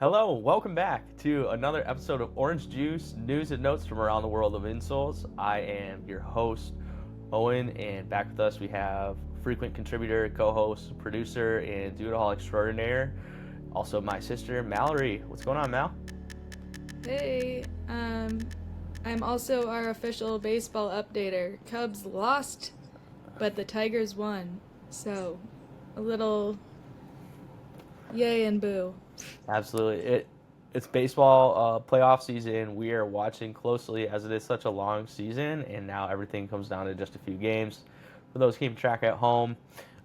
Hello, welcome back to another episode of Orange Juice News and Notes from around the world of Insoles. I am your host, Owen, and back with us we have frequent contributor, co-host, producer, and do-it-all extraordinaire, also my sister, Mallory. What's going on, Mal? Hey, I'm also our official baseball updater. Cubs lost, but the Tigers won. So, a little yay and boo. Absolutely. It's baseball playoff season. We are watching closely as it is such a long season, and now everything comes down to just a few games. For those keeping track at home,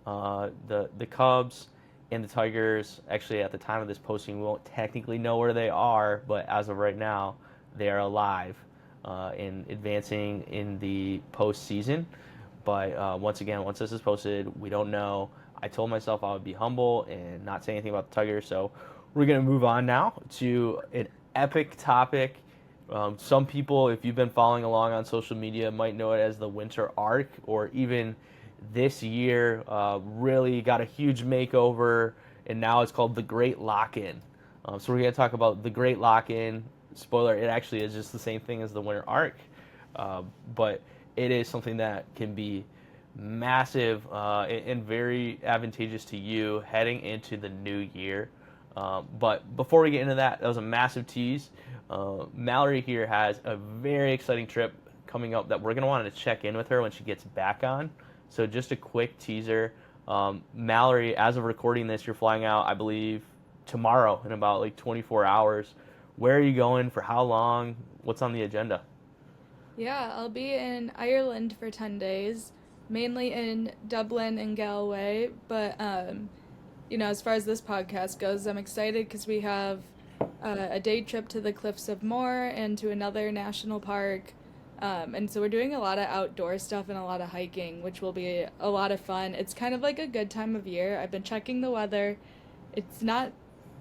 the Cubs and the Tigers. Actually, at the time of this posting, we won't technically know where they are, but as of right now, they are alive and advancing in the postseason. But once again, once this is posted, we don't know. I told myself I would be humble and not say anything about the Tigers, so we're going to move on now to an epic topic. Some people, if you've been following along on social media, might know it as the winter arc, or even this year really got a huge makeover, and now it's called the Great Lock-In. So we're going to talk about the Great Lock-In. Spoiler, it actually is just the same thing as the winter arc, but it is something that can be massive and very advantageous to you heading into the new year. But before we get into that, that was a massive tease. Mallory here has a very exciting trip coming up that we're going to want to check in with her when she gets back on. So just a quick teaser. Mallory, as of recording this, you're flying out, I believe, tomorrow in about like 24 hours. Where are you going? For how long? What's on the agenda? Yeah, I'll be in Ireland for 10 days, mainly in Dublin and Galway. But, as far as this podcast goes, I'm excited because we have a day trip to the Cliffs of Moher and to another national park. And so we're doing a lot of outdoor stuff and a lot of hiking, which will be a lot of fun. It's kind of like a good time of year. I've been checking the weather. It's not,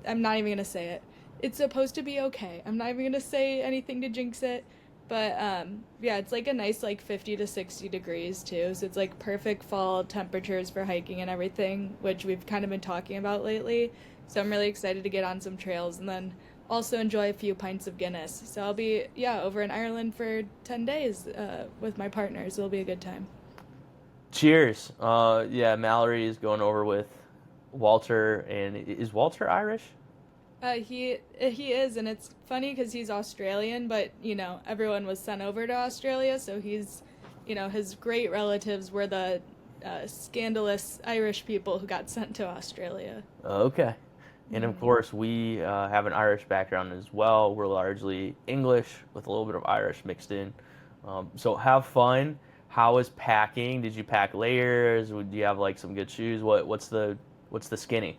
I'm not even going to say it. It's supposed to be okay. I'm not even going to say anything to jinx it. But yeah, it's like a nice like 50 to 60 degrees too. So it's like perfect fall temperatures for hiking and everything, which we've kind of been talking about lately. So I'm really excited to get on some trails and then also enjoy a few pints of Guinness. So I'll be, yeah, over in Ireland for 10 days with my partners. It'll be a good time. Cheers. Yeah, Mallory is going over with Walter, and is Walter Irish? He is, and it's funny because he's Australian, but everyone was sent over to Australia, so his great relatives were the scandalous Irish people who got sent to Australia. Okay. And of Mm-hmm. course, we have an Irish background as well. We're largely English with a little bit of Irish mixed in. So have fun. How is packing? Did you pack layers? Do you have like some good shoes? What's the skinny?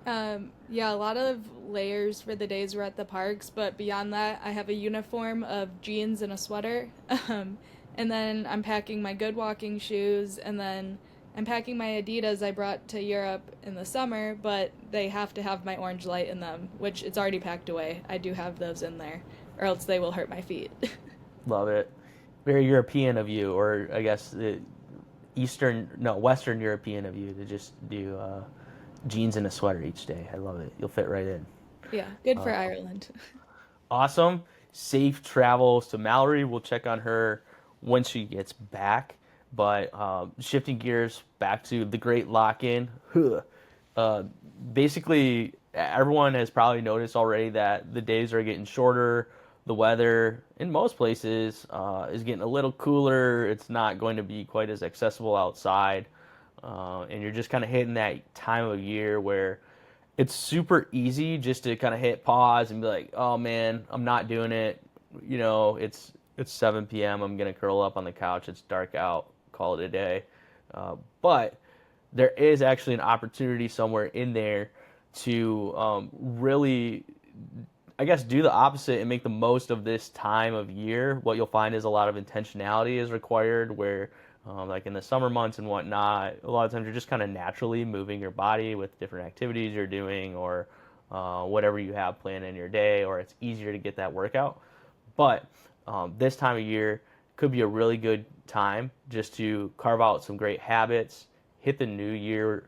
Yeah, a lot of layers for the days we're at the parks, but beyond that, I have a uniform of jeans and a sweater. And then I'm packing my good walking shoes, and then I'm packing my Adidas I brought to Europe in the summer, but they have to have my orange light in them, which it's already packed away. I do have those in there, or else they will hurt my feet. Love it. Very European of you, or I guess Western European of you to just do jeans and a sweater each day. I love it. You'll fit right in. Yeah, good for Ireland. Awesome. Safe travels to Mallory. We'll check on her when she gets back. But shifting gears back to the Great Lock-In. Uh, Basically, everyone has probably noticed already that the days are getting shorter. The weather in most places is getting a little cooler. It's not going to be quite as accessible outside. And you're just kind of hitting that time of year where it's super easy just to kind of hit pause and be like, "Oh man, I'm not doing it." It's 7 p.m. I'm gonna curl up on the couch. It's dark out. Call it a day. But there is actually an opportunity somewhere in there to really, I guess, do the opposite and make the most of this time of year. What you'll find is a lot of intentionality is required, where, like in the summer months and whatnot, a lot of times you're just kind of naturally moving your body with different activities you're doing or whatever you have planned in your day, or it's easier to get that workout. But this time of year could be a really good time just to carve out some great habits, hit the new year,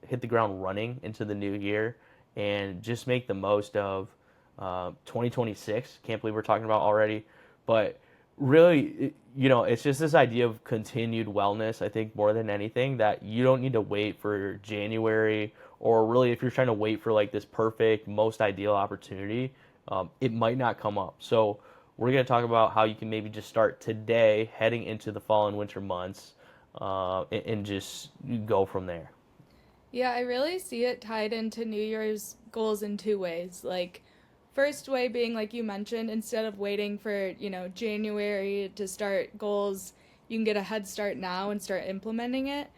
hit the ground running into the new year, and just make the most of 2026. Can't believe we're talking about already, but really, it's just this idea of continued wellness. I think more than anything that you don't need to wait for January, or really if you're trying to wait for like this perfect, most ideal opportunity, it might not come up. So we're going to talk about how you can maybe just start today, heading into the fall and winter months, and just go from there. Yeah, I really see it tied into New Year's goals in two ways. Like, first way being, like you mentioned, instead of waiting for, January to start goals, you can get a head start now and start implementing it.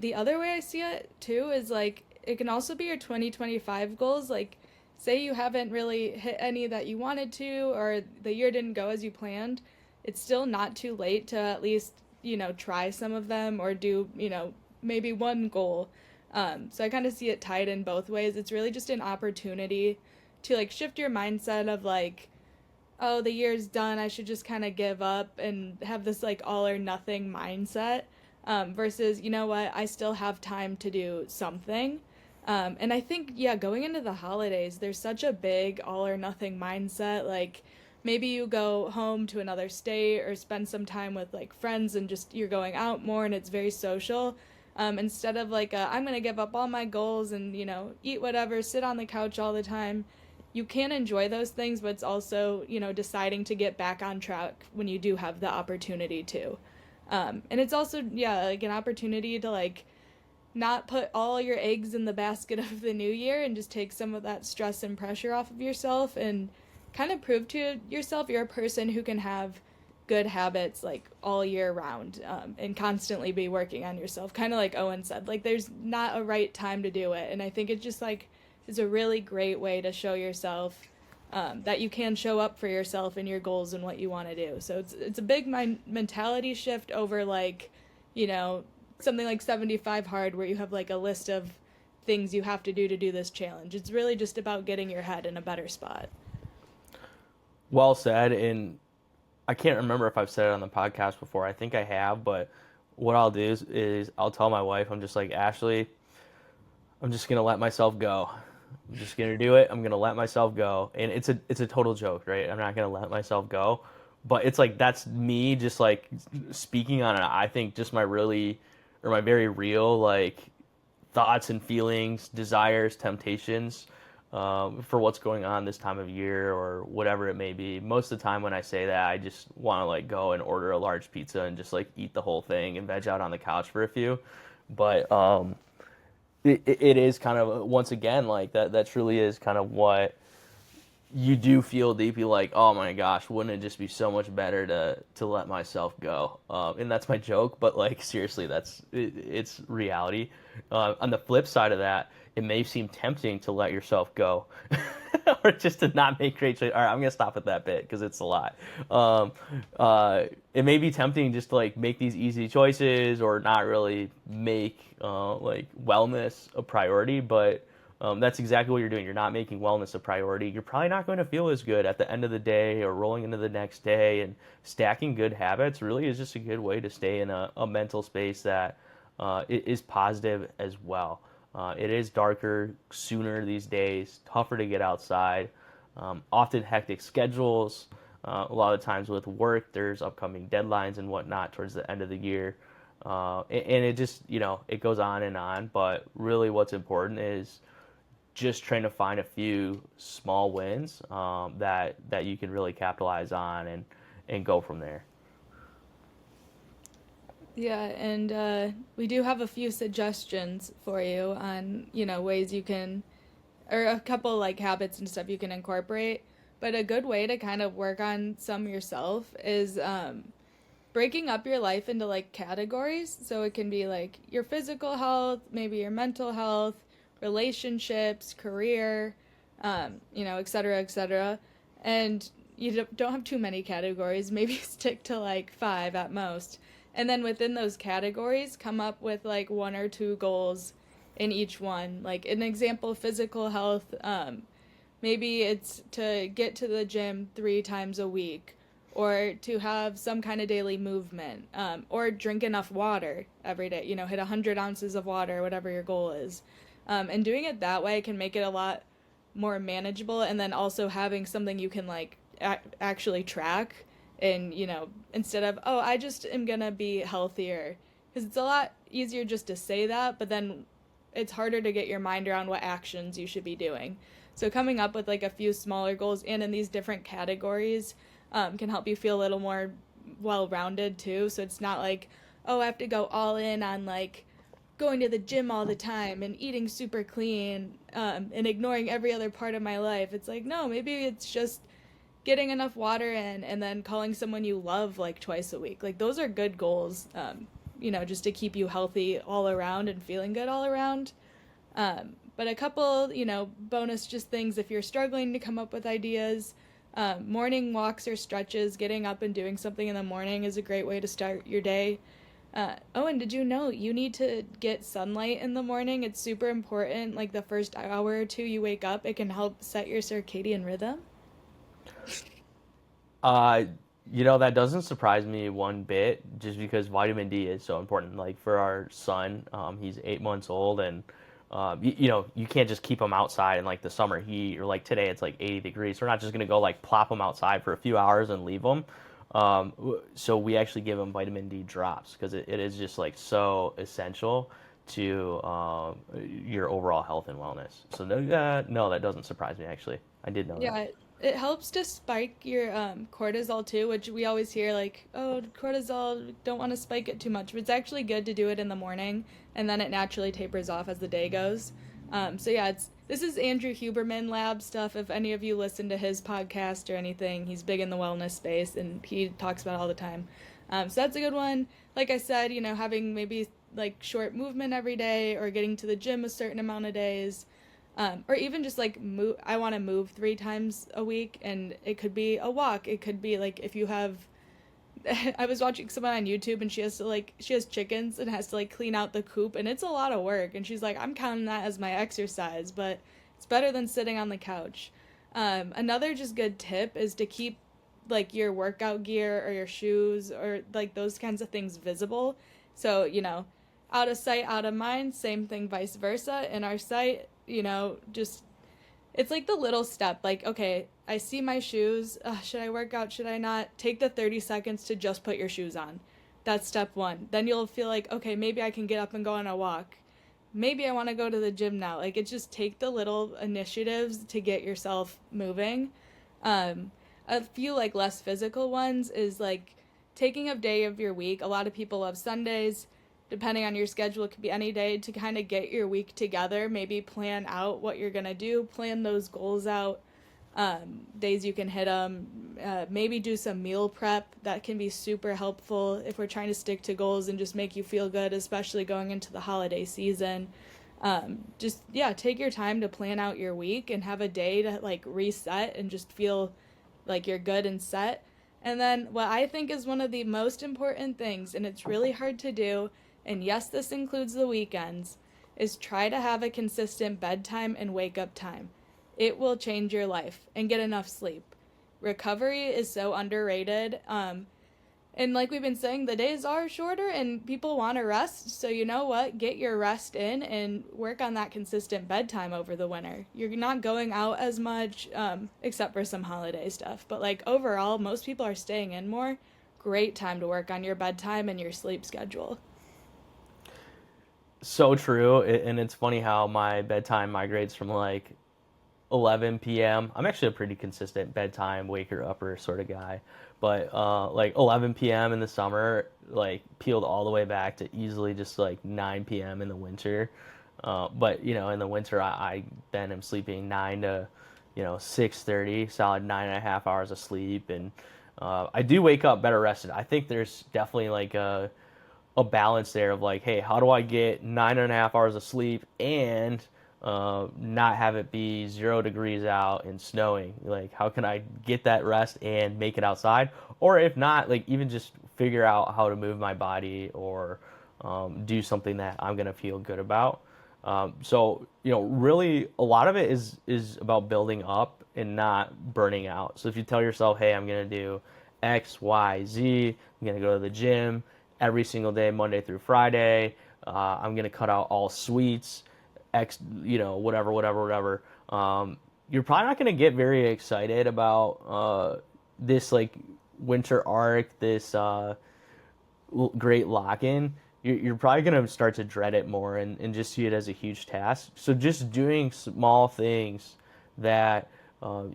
The other way I see it too is like, it can also be your 2025 goals. Like, say you haven't really hit any that you wanted to, or the year didn't go as you planned, it's still not too late to at least, try some of them or do, maybe one goal. So I kind of see it tied in both ways. It's really just an opportunity to like shift your mindset of like, oh, the year's done. I should just kind of give up and have this like all or nothing mindset, versus, you know what, I still have time to do something. And I think, yeah, going into the holidays, there's such a big all or nothing mindset. Like, maybe you go home to another state or spend some time with like friends and just you're going out more and it's very social. Instead of like, I'm going to give up all my goals and, eat whatever, sit on the couch all the time. You can enjoy those things, but it's also, deciding to get back on track when you do have the opportunity to. And it's also, yeah, like an opportunity to like not put all your eggs in the basket of the new year and just take some of that stress and pressure off of yourself and kind of prove to yourself you're a person who can have good habits like all year round, and constantly be working on yourself, kind of like Owen said. Like, there's not a right time to do it, and I think it just like is a really great way to show yourself, that you can show up for yourself and your goals and what you want to do. So it's a big mentality shift over like, you know something like 75 hard where you have like a list of things you have to do this challenge. It's really just about getting your head in a better spot. Well said. And I can't remember if I've said it on the podcast before. I think I have, but what I'll do is I'll tell my wife, I'm just like, Ashley, I'm just gonna let myself go. I'm just gonna do it. I'm gonna let myself go. And it's a total joke, right? I'm not gonna let myself go. But it's like that's me just like speaking on it. I think just my very real like thoughts and feelings, desires, temptations, for what's going on this time of year or whatever it may be. Most of the time when I say that, I just want to like go and order a large pizza and just like eat the whole thing and veg out on the couch for a few. But it is kind of once again like that truly is kind of what you do feel deeply like, oh my gosh, wouldn't it just be so much better to let myself go? And that's my joke, but like seriously, it's reality. On the flip side of that, it may seem tempting to let yourself go, or just to not make great choices. All right, I'm gonna stop at that bit because it's a lot. It may be tempting just to like make these easy choices or not really make like wellness a priority, but that's exactly what you're doing. You're not making wellness a priority. You're probably not going to feel as good at the end of the day or rolling into the next day. And stacking good habits really is just a good way to stay in a mental space that is positive as well. It is darker sooner these days, tougher to get outside, often hectic schedules. A lot of times with work, there's upcoming deadlines and whatnot towards the end of the year. And it just, it goes on and on. But really what's important is just trying to find a few small wins, that you can really capitalize on and go from there. Yeah, and we do have a few suggestions for you on, ways you can, or a couple like habits and stuff you can incorporate. But a good way to kind of work on some yourself is, breaking up your life into like categories. So it can be like your physical health, maybe your mental health, relationships, career, et cetera, et cetera. And you don't have too many categories. Maybe stick to like five at most. And then within those categories, come up with like one or two goals in each one. Like an example, physical health, maybe it's to get to the gym 3 times a week, or to have some kind of daily movement, or drink enough water every day, hit 100 ounces of water, whatever your goal is. And doing it that way can make it a lot more manageable, and then also having something you can like actually track, and instead of, oh, I just am gonna be healthier, because it's a lot easier just to say that, but then it's harder to get your mind around what actions you should be doing. So coming up with like a few smaller goals and in these different categories can help you feel a little more well rounded too. So it's not like, oh, I have to go all in on like going to the gym all the time and eating super clean, and ignoring every other part of my life. It's like, no, maybe it's just getting enough water in and then calling someone you love like twice a week. Like those are good goals, just to keep you healthy all around and feeling good all around. But a couple, bonus just things if you're struggling to come up with ideas. Morning walks or stretches, getting up and doing something in the morning is a great way to start your day. Owen, did you know you need to get sunlight in the morning? It's super important. Like the first hour or two you wake up, it can help set your circadian rhythm. Uh, that doesn't surprise me one bit, just because vitamin D is so important. Like for our son, he's 8 months old, and you can't just keep him outside in like the summer heat, or like today it's like 80 degrees. So we're not just gonna go like plop him outside for a few hours and leave him. So we actually give him vitamin D drops because it is just like so essential to your overall health and wellness. So no, that doesn't surprise me actually. I did know that. Yeah, it helps to spike your cortisol too, which we always hear like, oh, cortisol, don't want to spike it too much. But it's actually good to do it in the morning, and then it naturally tapers off as the day goes. So yeah, this is Andrew Huberman lab stuff. If any of you listen to his podcast or anything, he's big in the wellness space and he talks about it all the time. So that's a good one. Like I said, having maybe like short movement every day or getting to the gym a certain amount of days. Or even just like move. I want to move 3 times a week, and it could be a walk. It could be like if you have. I was watching someone on YouTube, and she has chickens and has to like clean out the coop, and it's a lot of work. And she's like, I'm counting that as my exercise, but it's better than sitting on the couch. Another just good tip is to keep like your workout gear or your shoes or like those kinds of things visible. So out of sight, out of mind. Same thing, vice versa. In our sight, just it's like the little step. Like, okay, I see my shoes. Should I work out? Should I not? Take the 30 seconds to just put your shoes on. That's step one. Then you'll feel like, okay, maybe I can get up and go on a walk. Maybe I want to go to the gym now. Like, it's just take the little initiatives to get yourself moving. A few like less physical ones is like taking a day of your week. A lot of people love Sundays. Depending on your schedule, it could be any day to kind of get your week together. Maybe plan out what you're going to do, plan those goals out, days you can hit them. Maybe do some meal prep. That can be super helpful if we're trying to stick to goals and just make you feel good, especially going into the holiday season. Yeah, take your time to plan out your week and have a day to like reset and just feel like you're good and set. And then what I think is one of the most important things, and it's really hard to do, and yes, this includes the weekends, is try to have a consistent bedtime and wake up time. It will change your life, and get enough sleep. Recovery is so underrated. And like we've been saying, the days are shorter and people want to rest. So you know what? Get your rest in and work on that consistent bedtime over the winter. You're not going out as much, except for some holiday stuff. But like overall, most people are staying in more. Great time to work on your bedtime and your sleep schedule. So true, and it's funny how my bedtime migrates from like 11 p.m. I'm actually a pretty consistent bedtime waker upper sort of guy, but like 11 p.m. in the summer, like peeled all the way back to easily just like 9 p.m. in the winter. But in the winter, I then am sleeping 9 to 6:30, solid 9.5 hours of sleep, and I do wake up better rested. I think there's definitely like a balance there of like, hey, how do I get 9.5 hours of sleep and not have it be 0 degrees out and snowing? Like, how can I get that rest and make it outside? Or if not, like, even just figure out how to move my body or do something that I'm gonna feel good about. So really, a lot of it is about building up and not burning out. So if you tell yourself, hey, I'm gonna do X, Y, Z, I'm gonna go to the gym every single day, Monday through Friday. I'm gonna cut out all sweets, whatever. you're probably not going to get very excited about this like winter arc, this great lock-in. You're probably going to start to dread it more and just see it as a huge task. So just doing small things that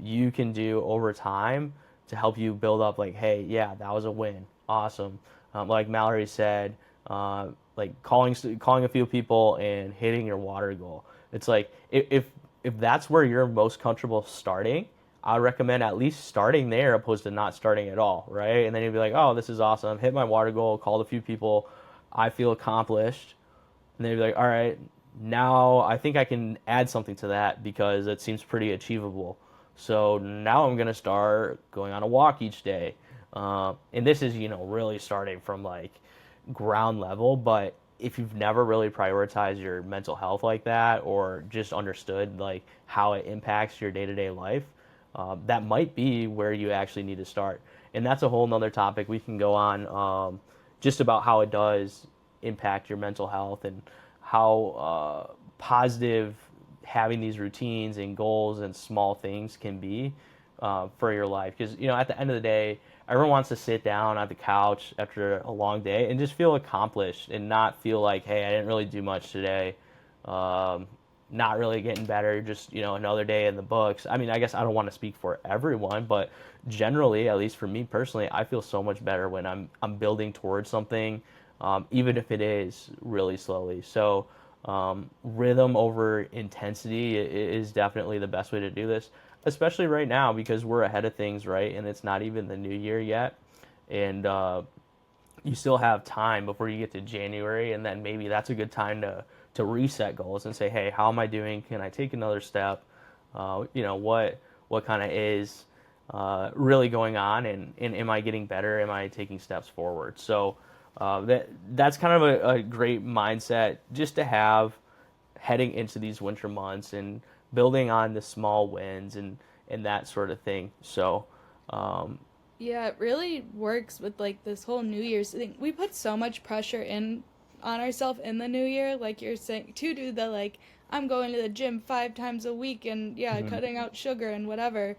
you can do over time to help you build up like, hey, yeah, that was a win. Awesome. Like Mallory said, like calling a few people and hitting your water goal. It's like if that's where you're most comfortable starting, I recommend at least starting there opposed to not starting at all, right? And then you'd be like, oh, this is awesome. Hit my water goal, called a few people. I feel accomplished. And then you'd be like, all right, now I think I can add something to that because it seems pretty achievable. So now I'm going to start going on a walk each day. And this is, really starting from like ground level, but if you've never really prioritized your mental health like that or just understood like how it impacts your day-to-day life, that might be where you actually need to start. And that's a whole nother topic we can go on, just about how it does impact your mental health and how positive having these routines and goals and small things can be for your life. Because, at the end of the day, everyone wants to sit down at the couch after a long day and just feel accomplished and not feel like, hey, I didn't really do much today. Um, Not really getting better, just, another day in the books. I mean, I guess I don't want to speak for everyone, but generally, at least for me personally, I feel so much better when I'm building towards something, even if it is really slowly. So, rhythm over intensity is definitely the best way to do this, especially right now because we're ahead of things, right? And it's not even the new year yet. And you still have time before you get to January, and then maybe that's a good time to reset goals and say, hey, how am I doing? Can I take another step? What kind of is really going on, and am I getting better? Am I taking steps forward? So that's kind of a great mindset just to have heading into these winter months and building on the small wins and that sort of thing. So um, Yeah, it really works with like this whole New Year's thing. We put so much pressure in on ourselves in the new year, like you're saying, to do the like I'm going to the gym 5 times a week and yeah, mhm. cutting out sugar and whatever.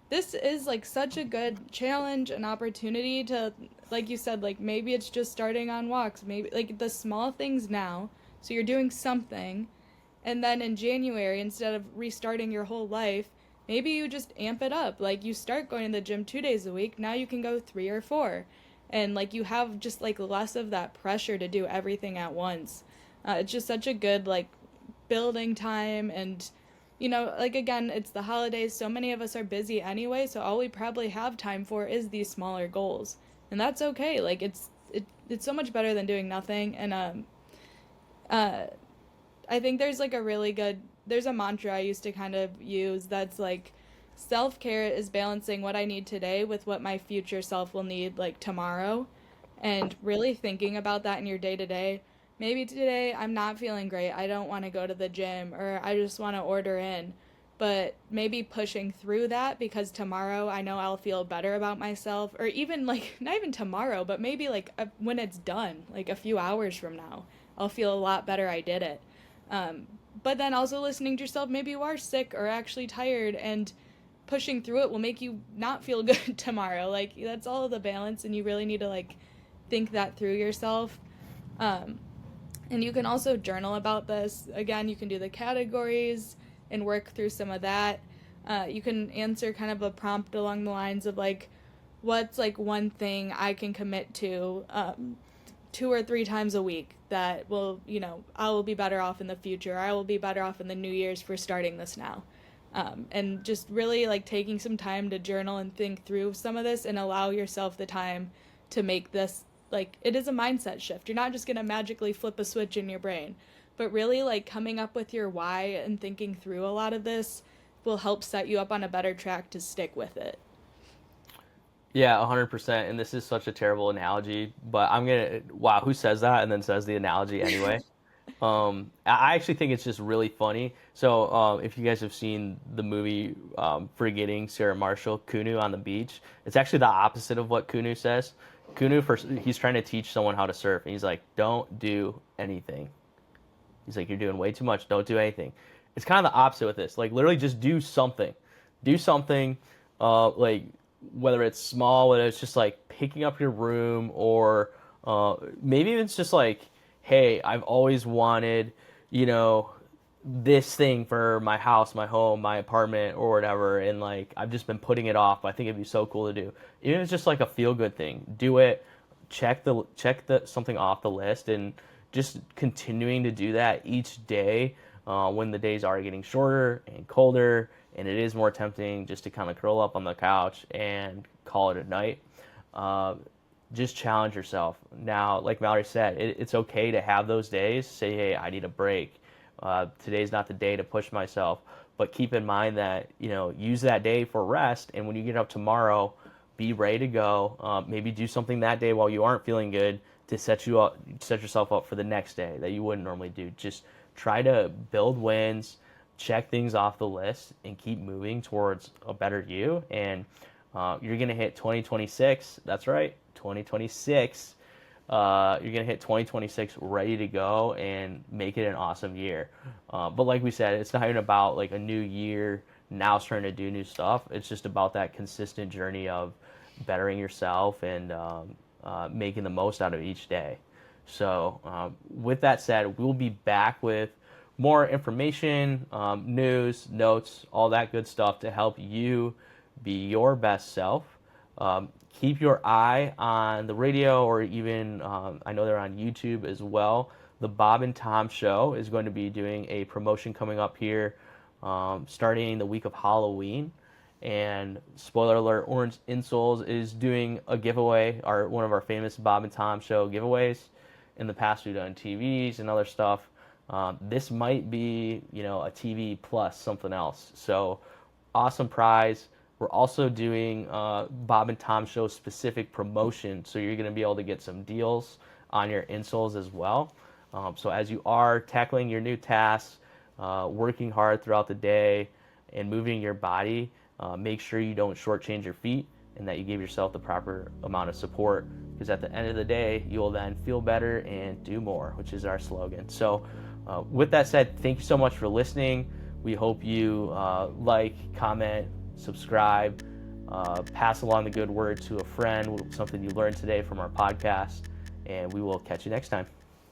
This is like such a good challenge and opportunity to, like you said, like maybe it's just starting on walks, maybe like the small things now. So you're doing something, and then in January, instead of restarting your whole life, maybe you just amp it up. Like you start going to the gym 2 days a week, now you can go 3 or 4. And like you have just like less of that pressure to do everything at once. It's just such a good like building time. And like again, it's the holidays, so many of us are busy anyway, so all we probably have time for is these smaller goals. And that's okay. Like it's so much better than doing nothing. And uh I think there's like a really good there's a mantra I used to kind of use that's like self-care is balancing what I need today with what my future self will need like tomorrow, and really thinking about that in your day to day. Maybe today I'm not feeling great. I don't want to go to the gym or I just want to order in. But maybe pushing through that because tomorrow I know I'll feel better about myself, or even like not even tomorrow, but maybe like when it's done, like a few hours from now, I'll feel a lot better I did it. Um, but then also listening to yourself, maybe you are sick or actually tired, and pushing through it will make you not feel good tomorrow. Like that's all the balance, and you really need to like think that through yourself. Um, and you can also journal about this. Again, you can do the categories and work through some of that. You can answer kind of a prompt along the lines of like, what's like one thing I can commit to 2 or 3 times a week that will, I will be better off in the future. I will be better off in the New Year's for starting this now. And just really like taking some time to journal and think through some of this and allow yourself the time to make this like it is a mindset shift. You're not just going to magically flip a switch in your brain, but really like coming up with your why and thinking through a lot of this will help set you up on a better track to stick with it. Yeah, 100%. And this is such a terrible analogy, but I'm gonna, wow, who says that and then says the analogy anyway? I actually think it's just really funny. So, if you guys have seen the movie Forgetting Sarah Marshall, Kunu on the beach, it's actually the opposite of what Kunu says. Kunu, first, he's trying to teach someone how to surf, and he's like, "Don't do anything." He's like, "You're doing way too much. Don't do anything." it's kind of the opposite with this. Like literally just do something, like whether it's small, whether it's just like picking up your room, or maybe it's just like, hey, I've always wanted, you know, this thing for my house, my home, my apartment, or whatever, and like I've just been putting it off. But I think it'd be so cool to do. Even if it's just like a feel good thing, do it. Check the something off the list, and just continuing to do that each day, when the days are getting shorter and colder, and it is more tempting just to kind of curl up on the couch and call it a night. Uh, just challenge yourself. Now, like Mallory said, it's okay to have those days. Say, hey, I need a break. Today's not the day to push myself. But keep in mind that, use that day for rest. And when you get up tomorrow, be ready to go. Maybe do something that day while you aren't feeling good to set yourself up for the next day that you wouldn't normally do. Just try to build wins, check things off the list, and keep moving towards a better you. And you're going to hit 2026. That's right, 2026. You're going to hit 2026 ready to go and make it an awesome year. But like we said, it's not even about like a new year now starting to do new stuff. It's just about that consistent journey of bettering yourself and making the most out of each day. So with that said, we'll be back with more information, news, notes, all that good stuff to help you be your best self. Keep your eye on the radio, or even I know they're on YouTube as well. The Bob and Tom Show is going to be doing a promotion coming up here, starting the week of Halloween. And spoiler alert, Orange Insoles is doing a giveaway, one of our famous Bob and Tom Show giveaways. In the past, we've done TVs and other stuff. This might be, a TV plus something else. So awesome prize. We're also doing Bob and Tom Show specific promotion, so you're going to be able to get some deals on your insoles as well. So as you are tackling your new tasks, working hard throughout the day, and moving your body, make sure you don't shortchange your feet, and that you give yourself the proper amount of support, because at the end of the day, you will then feel better and do more, which is our slogan. So with that said, thank you so much for listening. We hope you like, comment, subscribe, pass along the good word to a friend, something you learned today from our podcast, and we will catch you next time.